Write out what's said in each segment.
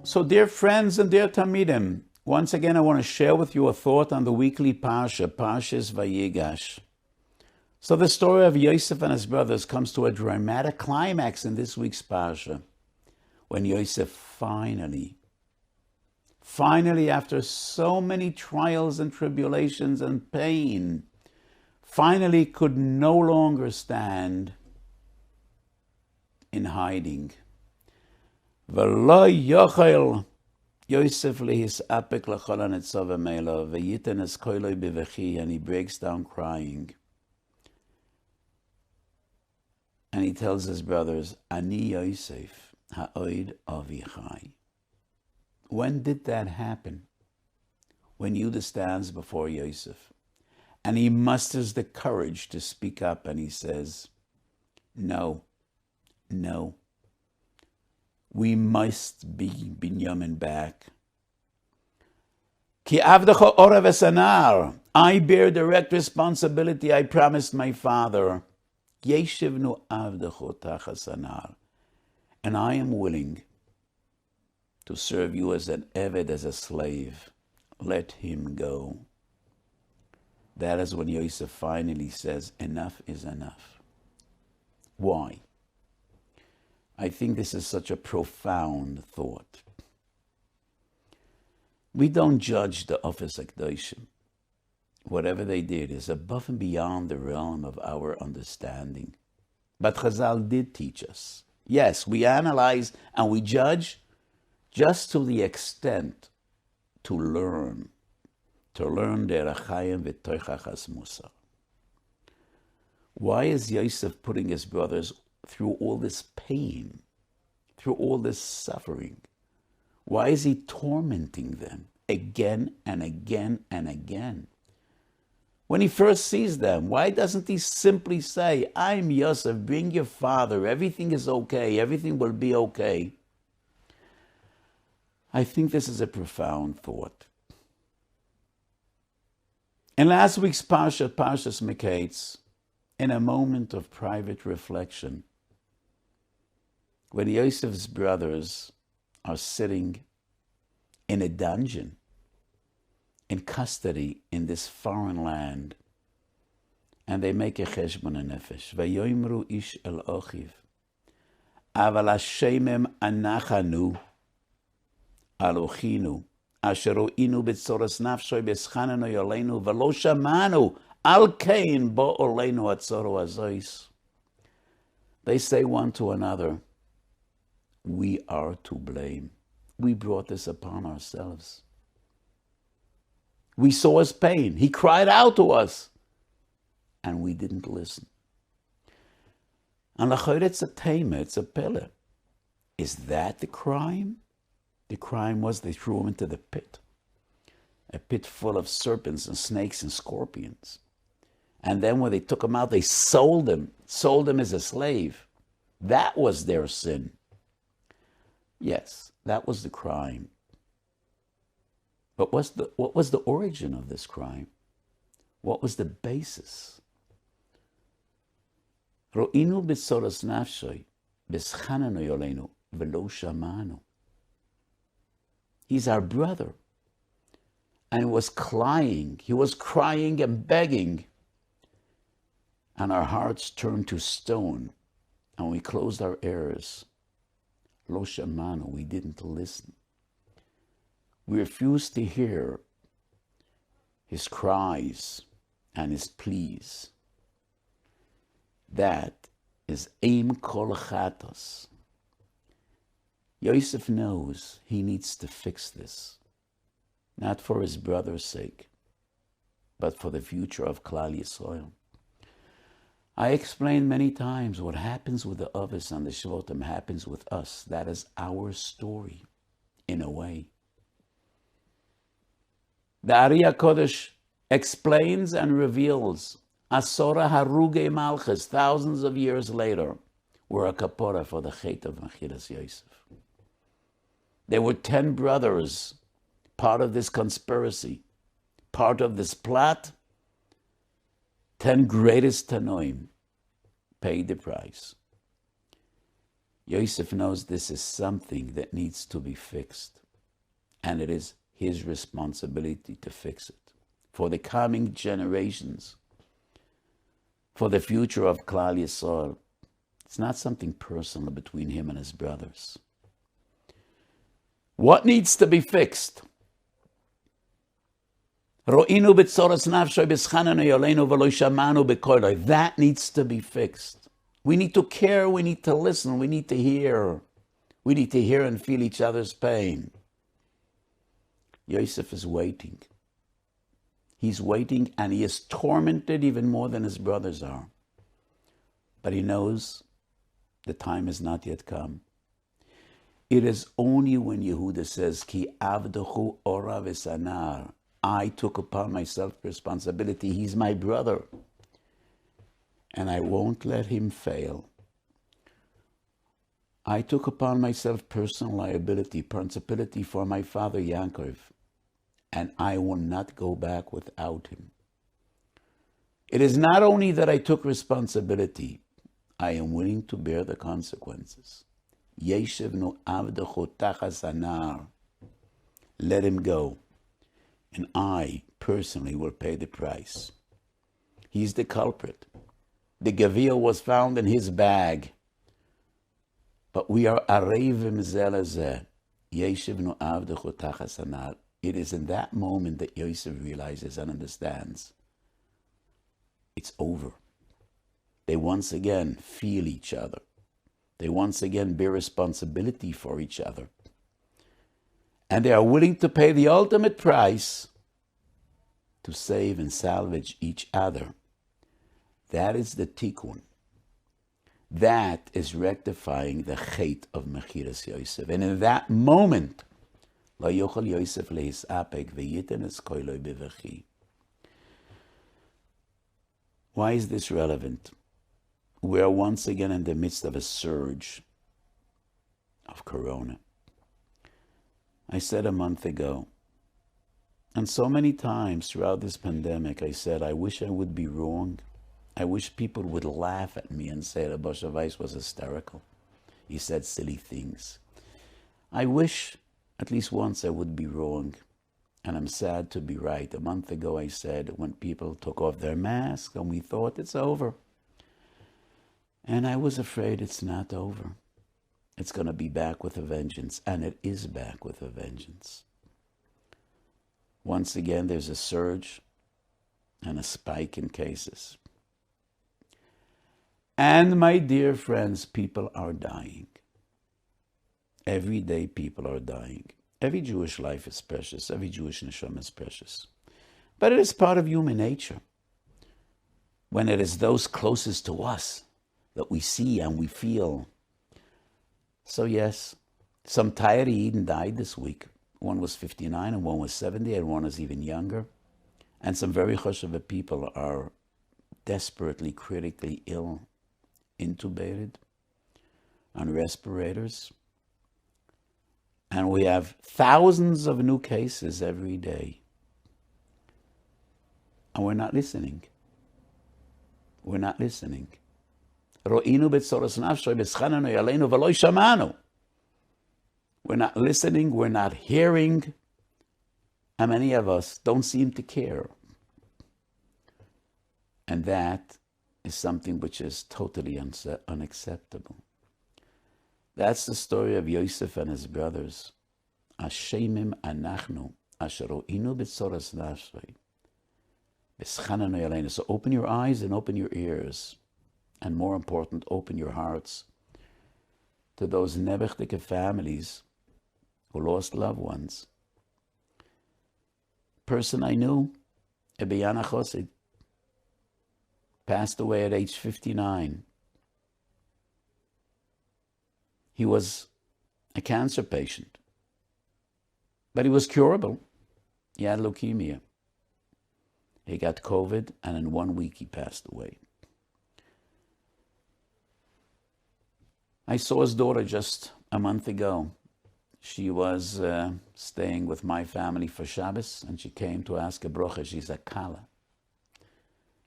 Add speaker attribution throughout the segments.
Speaker 1: So dear friends and dear Talmidim, once again I want to share with you a thought on the weekly Parsha, Parshas Vayigash. So the story of Yosef and his brothers comes to a dramatic climax in this week's Parsha, when Yosef finally after so many trials and tribulations and pain, finally could no longer stand in hiding. V'lo yochel Yosef lehis apek l'chol hanitzov ha'melo v'yiten es koiloi b'vechi, and he breaks down crying. And he tells his brothers, Ani Yosef ha'oid avichai. When did that happen? When Judah stands before Yosef, and he musters the courage to speak up, and he says, no, we must be Binyamin back. Ki avdecha orav esanar. I bear direct responsibility. I promised my father. Yeshivnu avdecho tachas anar. And I am willing to serve you as an eved, as a slave. Let him go. That is when Yosef finally says, enough is enough. Why? I think this is such a profound thought. We don't judge the Office Akdoshim. Whatever they did is above and beyond the realm of our understanding. But Chazal did teach us. Yes, we analyze and we judge just to the extent to learn derech chayim v'toichachas musar. Why is Yosef putting his brothers through all this pain, through all this suffering? Why is he tormenting them again and again and again? When he first sees them, why doesn't he simply say, I'm Yosef, bring your father, everything is okay, everything will be okay? I think this is a profound thought. In last week's Parshat, Parshas Miketz, in a moment of private reflection, when Yosef's brothers are sitting in a dungeon, in custody in this foreign land, and they make a cheshbon nefesh. Vayoimru ish el ochiv, aval hashemem anachanu alochinu, asher ro'inu b'tzoros nafshoi b'schanenu yoleinu, v'lo shamanu al kein bo oleinu atzoro azois. They say one to another, we are to blame. We brought this upon ourselves. We saw his pain. He cried out to us, and we didn't listen. And l'chayr, it's a tema, it's a pele. Is that the crime? The crime was they threw him into the pit, a pit full of serpents and snakes and scorpions. And then when they took him out, they sold him as a slave. That was their sin. Yes, that was the crime. But what was the origin of this crime? What was the basis? Ro'inu b'tzoros nafshoi b'schanenu yoleinu v'lo shamanu. He's our brother. And he was crying and begging. And our hearts turned to stone, and we closed our ears. Lo shamanu, we didn't listen. We refused to hear his cries and his pleas. That is aim kol chatos. Yosef knows he needs to fix this, not for his brother's sake, but for the future of Klal Yisrael. I explained many times what happens with the Avos and the Shvotim happens with us. That is our story, in a way. The Ari HaKodesh explains and reveals Asora Haruge Malchus, thousands of years later, were a kapora for the Chet of Mechiras Yosef. There were 10 brothers, part of this conspiracy, part of this plot. 10 greatest Tanoim paid the price. Yosef knows this is something that needs to be fixed, and it is his responsibility to fix it for the coming generations, for the future of Klal Yisrael. It's not something personal between him and his brothers. What needs to be fixed? That needs to be fixed. We need to care, we need to listen, we need to hear. We need to hear and feel each other's pain. Yosef is waiting. He's waiting, and he is tormented even more than his brothers are. But he knows the time has not yet come. It is only when Yehuda says, Ki avdechu ora v'sanar, I took upon myself responsibility. He's my brother, and I won't let him fail. I took upon myself personal liability, principality for my father Yaakov, and I will not go back without him. It is not only that I took responsibility, I am willing to bear the consequences. Yeshivnu avdechu tachas anar. Let him go, and I personally will pay the price. He's the culprit. The gavil was found in his bag, but we are arevim zelazeh. Yeshivnu avdechu tachas anar. It is in that moment that Yosef realizes and understands it's over. They once again feel each other. They once again bear responsibility for each other. And they are willing to pay the ultimate price to save and salvage each other. That is the tikkun. That is rectifying the chet of Mechiras Yosef. And in that moment, lo yochel Yosef lehisapek v'yiten es koiloi bevechi. Why is this relevant? We are once again in the midst of a surge of corona. I said a month ago, and so many times throughout this pandemic, I said, I wish I would be wrong. I wish people would laugh at me and say that Weiss was hysterical. He said silly things. I wish at least once I would be wrong, and I'm sad to be right. A month ago I said, when people took off their masks and we thought it's over. And I was afraid it's not over. It's going to be back with a vengeance, and it is back with a vengeance. Once again, there's a surge and a spike in cases. And my dear friends, people are dying. Every day people are dying. Every Jewish life is precious. Every Jewish neshama is precious. But it is part of human nature. When it is those closest to us that we see and we feel. So yes, some Tayari Eden died this week. One was 59 and one was 70 and one is even younger. And some very choshev people are desperately, critically ill, intubated, on respirators. And we have thousands of new cases every day. And we're not listening. We're not listening. We're not listening, we're not hearing, and many of us don't seem to care. And that is something which is totally unacceptable. That's the story of Yosef and his brothers. Ashemim anachnu asher ro'inu b'tzoras nafshei v'schananu yaleinu. So open your eyes and open your ears. And more important, open your hearts to those nebechtike families who lost loved ones. Person I knew, a Beyana Chosid, passed away at age 59. He was a cancer patient, but he was curable. He had leukemia. He got COVID, and in 1 week he passed away. I saw his daughter just a month ago. She was staying with my family for Shabbos, and she came to ask a brocha. She's a Kala,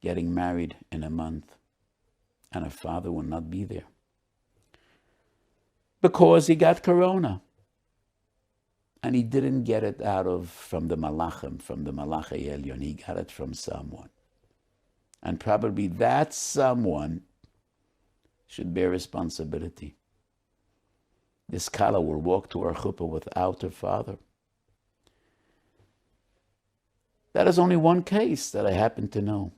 Speaker 1: getting married in a month, and her father will not be there. because he got corona. And he didn't get it from the Malachim, from the Malachei Elyon. He got it from someone. And probably that someone should bear responsibility. This Kala will walk to her chuppah without her father. That is only one case that I happen to know.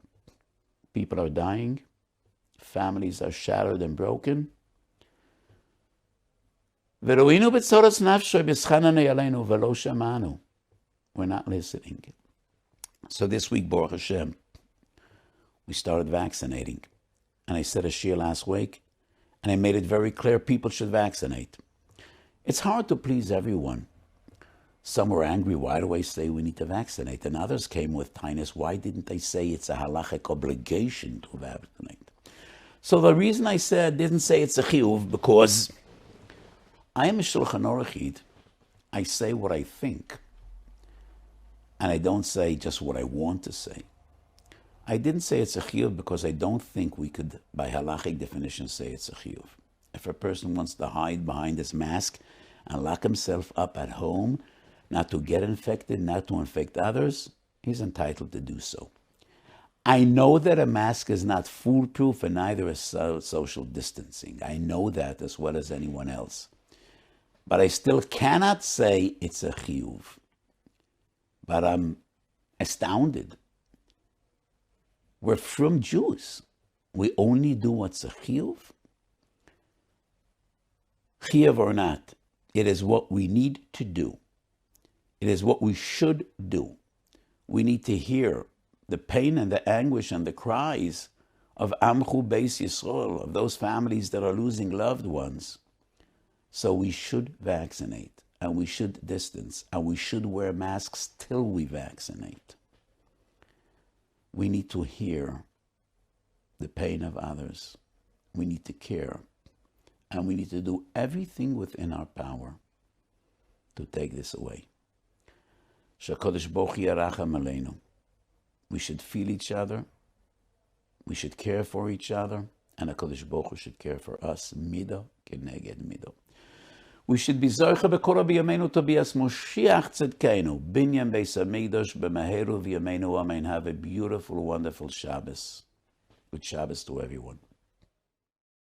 Speaker 1: People are dying. Families are shattered and broken. We're not listening. So this week, Baruch Hashem, we started vaccinating. And I said a shir last week, and I made it very clear people should vaccinate. It's hard to please everyone. Some were angry, why do I say we need to vaccinate? And others came with tinus, why didn't they say it's a halachic obligation to vaccinate? So the reason I didn't say it's a chiyuv, because I am a Shulchan Aruch Yid. I say what I think, and I don't say just what I want to say. I didn't say it's a chiyuv because I don't think we could, by halachic definition, say it's a chiyuv. If a person wants to hide behind his mask and lock himself up at home, not to get infected, not to infect others, he's entitled to do so. I know that a mask is not foolproof and neither is social distancing. I know that as well as anyone else. But I still cannot say it's a chiyuv. But I'm astounded. We're from Jews. We only do what's a chiyuv. Chiyuv or not, it is what we need to do. It is what we should do. We need to hear the pain and the anguish and the cries of Amchu Beis Yisrael, of those families that are losing loved ones. So we should vaccinate, and we should distance, and we should wear masks till we vaccinate. We need to hear the pain of others. We need to care, and we need to do everything within our power to take this away. Shakadosh Baruch Hu yaracham aleinu. We should feel each other. We should care for each other, and HaKadosh Baruch Hu should care for us. Midah keneged midah. We should be Zorcha B'Korah B'Yameinu to be as Moshiach Tzedkeinu, Binyan Beis HaMikdash B'Meheru V'Yameinu Amen. Have a beautiful, wonderful Shabbos. Good Shabbos to everyone.